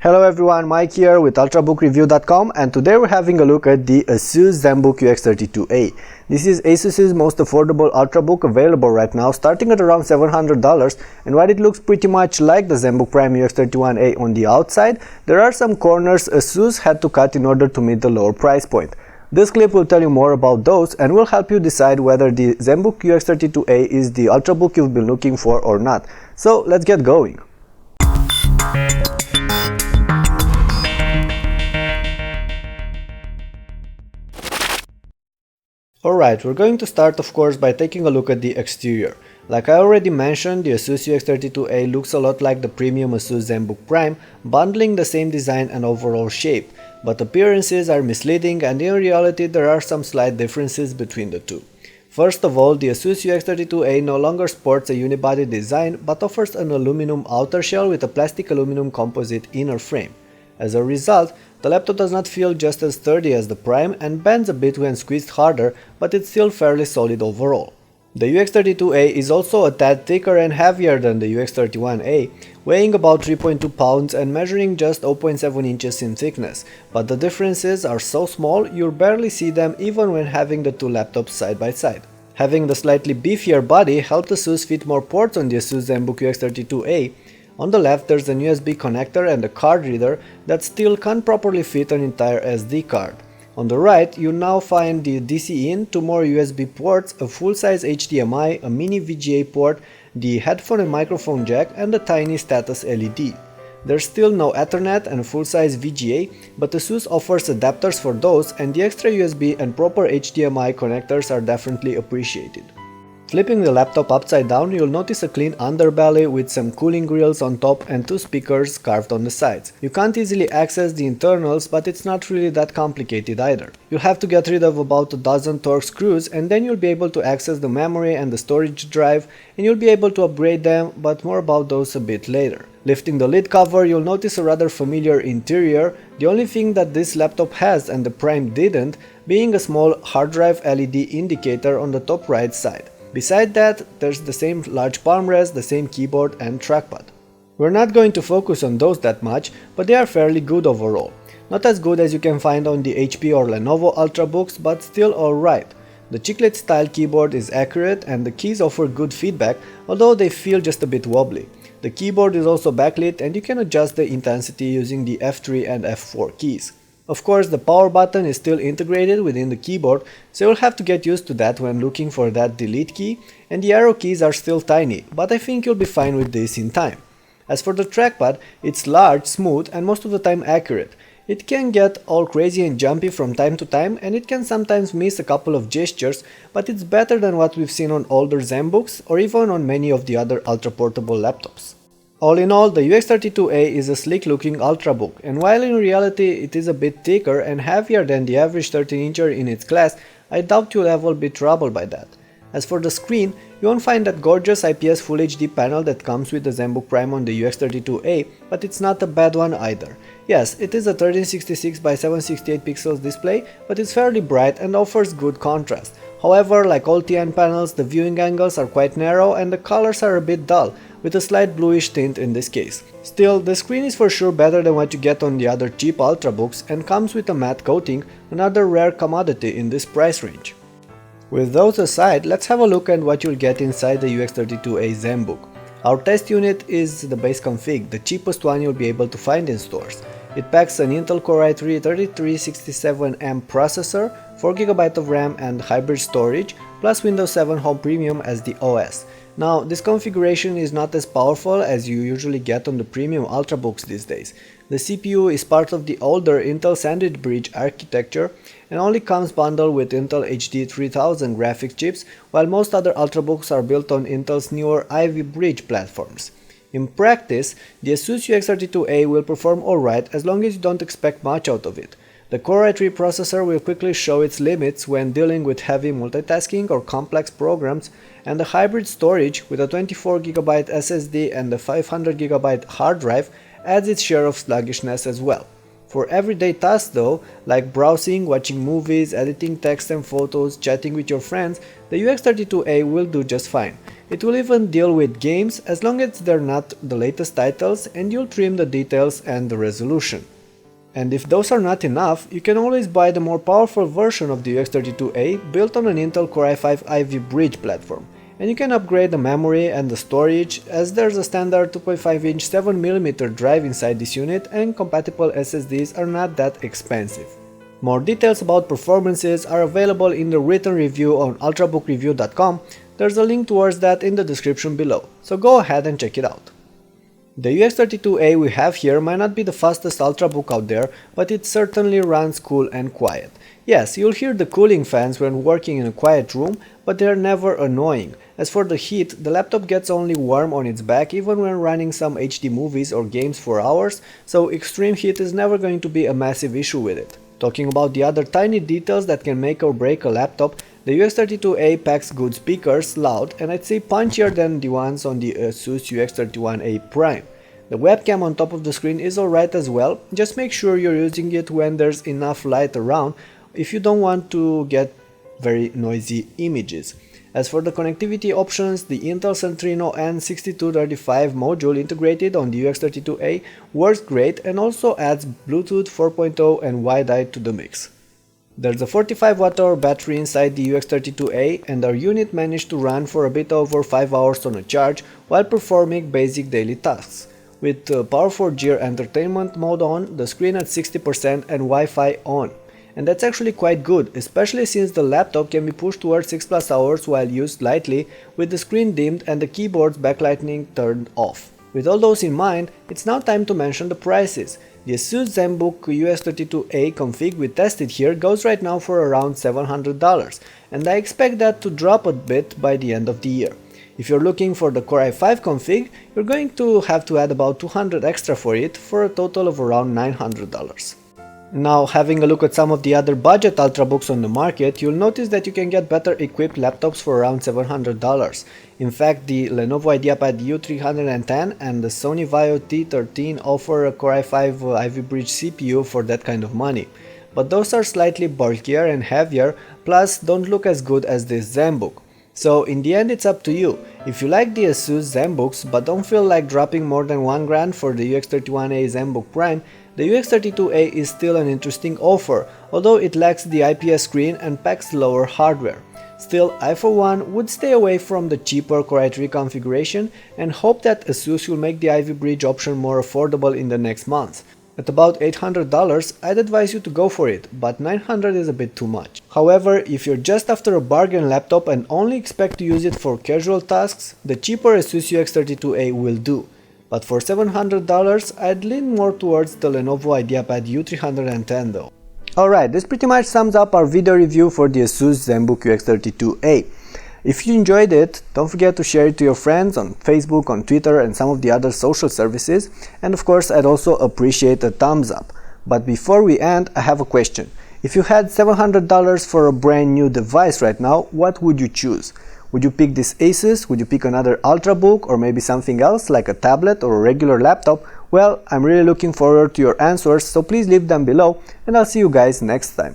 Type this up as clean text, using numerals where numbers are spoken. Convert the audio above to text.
Hello everyone, Mike here with ultrabookreview.com, and today we're having a look at the Asus Zenbook UX32A. This is Asus's most affordable ultrabook available right now, starting at around $700, and while it looks pretty much like the Zenbook Prime UX31A on the outside, there are some corners Asus had to cut in order to meet the lower price point. This clip will tell you more about those and will help you decide whether the Zenbook UX32A is the ultrabook you've been looking for or not. So let's get going. Alright, we're going to start of course by taking a look at the exterior. Like I already mentioned, the Asus UX32A looks a lot like the premium Asus Zenbook Prime, bundling the same design and overall shape, but appearances are misleading and in reality there are some slight differences between the two. First of all, the Asus UX32A no longer sports a unibody design but offers an aluminum outer shell with a plastic aluminum composite inner frame. As a result, the laptop does not feel just as sturdy as the Prime and bends a bit when squeezed harder, but it's still fairly solid overall. The UX32A is also a tad thicker and heavier than the UX31A, weighing about 3.2 pounds and measuring just 0.7 inches in thickness, but the differences are so small you'll barely see them even when having the two laptops side by side. Having the slightly beefier body helped Asus fit more ports on the Asus Zenbook UX32A. On the left there's an USB connector and a card reader that still can't properly fit an entire SD card. On the right you now find the DC in, two more USB ports, a full-size HDMI, a mini VGA port, the headphone and microphone jack and a tiny status LED. There's still no Ethernet and full-size VGA, but Asus offers adapters for those, and the extra USB and proper HDMI connectors are definitely appreciated. Flipping the laptop upside down, you'll notice a clean underbelly with some cooling grills on top and two speakers carved on the sides. You can't easily access the internals, but it's not really that complicated either. You'll have to get rid of about a dozen Torx screws and then you'll be able to access the memory and the storage drive, and you'll be able to upgrade them, but more about those a bit later. Lifting the lid cover, you'll notice a rather familiar interior, the only thing that this laptop has and the Prime didn't, being a small hard drive LED indicator on the top right side. Beside that, there's the same large palm rest, the same keyboard and trackpad. We're not going to focus on those that much, but they are fairly good overall. Not as good as you can find on the HP or Lenovo Ultrabooks, but still alright. The chiclet style keyboard is accurate and the keys offer good feedback, although they feel just a bit wobbly. The keyboard is also backlit and you can adjust the intensity using the F3 and F4 keys. Of course, the power button is still integrated within the keyboard, so you'll have to get used to that when looking for that delete key, and the arrow keys are still tiny, but I think you'll be fine with this in time. As for the trackpad, it's large, smooth and most of the time accurate. It can get all crazy and jumpy from time to time, and it can sometimes miss a couple of gestures, but it's better than what we've seen on older Zenbooks or even on many of the other ultra-portable laptops. All in all, the UX32A is a sleek looking ultrabook, and while in reality it is a bit thicker and heavier than the average 13-incher in its class, I doubt you'll ever be troubled by that. As for the screen, you won't find that gorgeous IPS Full HD panel that comes with the Zenbook Prime on the UX32A, but it's not a bad one either. Yes, it is a 1366 by 768 pixels display, but it's fairly bright and offers good contrast. However, like all TN panels, the viewing angles are quite narrow and the colors are a bit dull, with a slight bluish tint in this case. Still, the screen is for sure better than what you get on the other cheap ultrabooks and comes with a matte coating, another rare commodity in this price range. With those aside, let's have a look at what you'll get inside the UX32A Zenbook. Our test unit is the base config, the cheapest one you'll be able to find in stores. It packs an Intel Core i3-3367M processor, 4GB of RAM and hybrid storage, plus Windows 7 Home Premium as the OS. Now, this configuration is not as powerful as you usually get on the premium ultrabooks these days. The CPU is part of the older Intel Sandwich Bridge architecture and only comes bundled with Intel HD 3000 graphics chips, while most other ultrabooks are built on Intel's newer Ivy Bridge platforms. In practice, the Asus UX32A will perform alright as long as you don't expect much out of it. The Core i3 processor will quickly show its limits when dealing with heavy multitasking or complex programs, and the hybrid storage with a 24GB SSD and a 500GB hard drive adds its share of sluggishness as well. For everyday tasks though, like browsing, watching movies, editing text and photos, chatting with your friends, the UX32A will do just fine. It will even deal with games as long as they're not the latest titles, and you'll trim the details and the resolution. And if those are not enough, you can always buy the more powerful version of the UX32A built on an Intel Core i5 Ivy Bridge platform. And you can upgrade the memory and the storage, as there's a standard 2.5-inch 7mm drive inside this unit, and compatible SSDs are not that expensive. More details about performances are available in the written review on ultrabookreview.com. There's a link towards that in the description below, so go ahead and check it out. The UX32A we have here might not be the fastest ultrabook out there, but it certainly runs cool and quiet. Yes, you'll hear the cooling fans when working in a quiet room, but they're never annoying. As for the heat, the laptop gets only warm on its back even when running some HD movies or games for hours, so extreme heat is never going to be a massive issue with it. Talking about the other tiny details that can make or break a laptop, the UX32A packs good speakers, loud, and I'd say punchier than the ones on the Asus UX31A Prime. The webcam on top of the screen is alright as well, just make sure you're using it when there's enough light around if you don't want to get very noisy images. As for the connectivity options, the Intel Centrino N6235 module integrated on the UX32A works great and also adds Bluetooth 4.0 and Wi-Fi to the mix. There's a 45 Wh battery inside the UX32A, and our unit managed to run for a bit over 5 hours on a charge while performing basic daily tasks. With Power 4 Gear entertainment mode on, the screen at 60% and Wi-Fi on. And that's actually quite good, especially since the laptop can be pushed towards 6+ hours while used lightly, with the screen dimmed and the keyboard's backlighting turned off. With all those in mind, it's now time to mention the prices. The Asus Zenbook UX32A config we tested here goes right now for around $700, and I expect that to drop a bit by the end of the year. If you're looking for the Core i5 config, you're going to have to add about $200 extra for it, for a total of around $900. Now, having a look at some of the other budget ultrabooks on the market, you'll notice that you can get better equipped laptops for around $700. In fact, the Lenovo IdeaPad U310 and the Sony Vaio T13 offer a Core i5 Ivy Bridge CPU for that kind of money. But those are slightly bulkier and heavier, plus don't look as good as this Zenbook. So in the end, it's up to you. If you like the Asus Zenbooks but don't feel like dropping more than $1,000 for the UX31A Zenbook Prime, the UX32A is still an interesting offer, although it lacks the IPS screen and packs lower hardware. Still, I for one would stay away from the cheaper Core i3 configuration and hope that Asus will make the Ivy Bridge option more affordable in the next months. At about $800, I'd advise you to go for it, but $900 is a bit too much. However, if you're just after a bargain laptop and only expect to use it for casual tasks, the cheaper Asus UX32A will do. But for $700, I'd lean more towards the Lenovo IdeaPad U310 though. Alright, this pretty much sums up our video review for the Asus Zenbook UX32A. If you enjoyed it, don't forget to share it to your friends on Facebook, on Twitter and some of the other social services, and of course I'd also appreciate a thumbs up. But before we end, I have a question. If you had $700 for a brand new device right now, what would you choose? Would you pick this Asus? Would you pick another ultrabook, or maybe something else like a tablet or a regular laptop? Well, I'm really looking forward to your answers, so please leave them below and I'll see you guys next time.